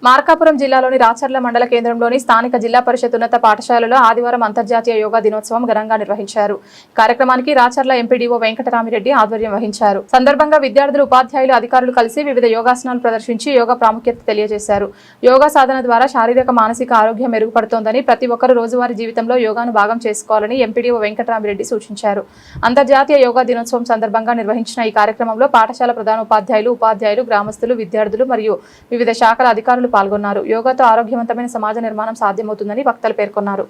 మార్కాపురం జిల్లాలోని రాచర్ల మండల కేంద్రంలోని స్థానిక జిల్లా పరిషత్ ఉన్నత పాఠశాలలో ఆదివారం అంతర్జాతీయ యోగా దినోత్సవం ఘనంగా నిర్వహించారు. కార్యక్రమానికి రాచర్ల ఎంపీడీఓ వెంకటరామిరెడ్డి ఆధ్వర్యం వహించారు. సందర్భంగా విద్యార్థులు, ఉపాధ్యాయులు, అధికారులు కలిసి వివిధ యోగాసనాలు ప్రదర్శించి యోగా ప్రాముఖ్యత తెలియజేశారు. యోగా సాధన ద్వారా శారీరక, మానసిక ఆరోగ్యం మెరుగుపడుతోందని, ప్రతి ఒక్కరూ రోజువారీ జీవితంలో యోగాను భాగం చేసుకోవాలని ఎంపీడీఓ వెంకటరామిరెడ్డి సూచించారు. అంతర్జాతీయ యోగా దినోత్సవం సందర్భంగా నిర్వహించిన ఈ కార్యక్రమంలో పాఠశాల ప్రధానోపాధ్యాయులు, ఉపాధ్యాయులు, గ్రామస్తులు, విద్యార్థులు మరియు వివిధ శాఖల అధికారులు పాల్గొన్నారు. యోగాతో ఆరోగ్యవంతమైన సమాజ నిర్మాణం సాధ్యమవుతుందని వక్తలు పేర్కొన్నారు.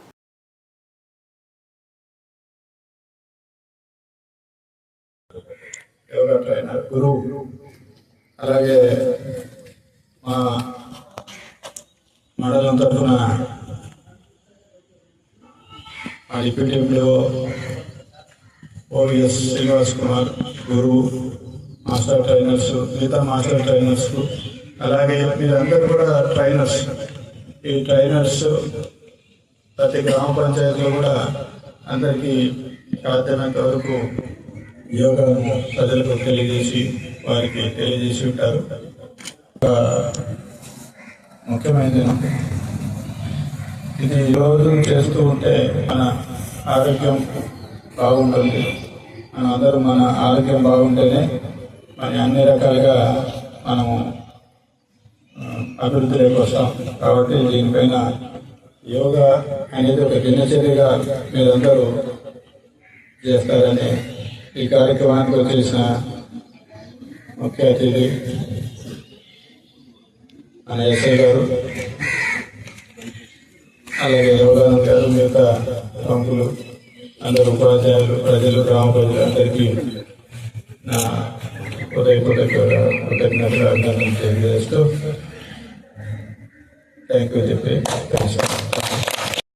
యోగా ట్రైనర్ గురువు, అలాగే మా మండలం తరఫున మా డిప్యూటీలో ఓవిఎస్ శ్రీనివాస్ కుమార్ గురువు, మాస్టర్ ట్రైనర్స్, మిగతా మాస్టర్ ట్రైనర్స్, అలాగే మీరందరూ కూడా ట్రైనర్స్. ఈ ట్రైనర్స్ ప్రతి గ్రామ పంచాయతీలో కూడా అందరికీ సాధ్యమైనంత వరకు యోగాను ప్రజలకు వారికి తెలియజేసి ఉంటారు. ముఖ్యమైనది ఇది రోజు చేస్తూ ఉంటే మన ఆరోగ్యం బాగుంటుంది. మన ఆరోగ్యం బాగుంటేనే మన అన్ని రకాలుగా మనము అభివృద్ధిలోకి వస్తాం. కాబట్టి దీనిపైన యోగా అనేది ఒక దినచర్యగా మీరందరూ చేస్తారని ఈ కార్యక్రమానికి వచ్చేసిన ముఖ్య అతిథి మన ఎస్ఐ గారు, అలాగే యోగానంద్ గారు, మిగతా ప్రముఖులు, అందరూ ఉపాధ్యాయులు, ప్రజలు, గ్రామ ప్రజలు అందరికీ నా కృతజ్ఞతలు అభినందనలు తెలియజేస్తూ థ్యాంక్ యూ చెప్పి